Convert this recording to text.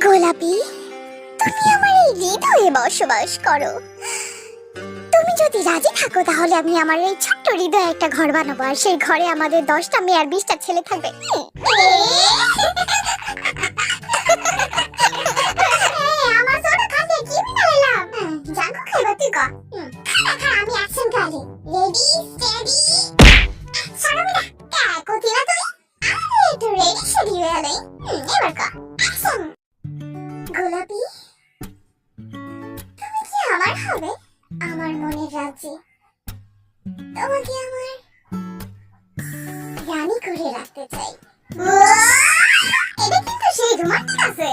গোলাপি, তুমি আমার এই হৃদয়ে বসবাস করো। তুমি যদি রাজি থাকো তাহলে আমি আমার এই ছোট্ট হৃদয়ে একটা ঘর বানাবো, আর সেই ঘরে আমাদের 10টা মেয়ে আর 20টা ছেলে থাকবে। আমার ছোট কাছে কি বললাম? জানো খাইবা তুই গা? আমি অ্যাকশন গালি। রেডি স্টেডি সারামিনা কা কোতিলা তুই? আরে তো রেডি সেডি হয়ে এলে। এবার কা অ্যাকশন। গোলাপি, তুমি কি আমার হবে? আমার মনের রাজ্যে তোমাকে আমার রানী করে রাখতে চাই। এটা কিন্তু সেই রোমান্টিক আছে।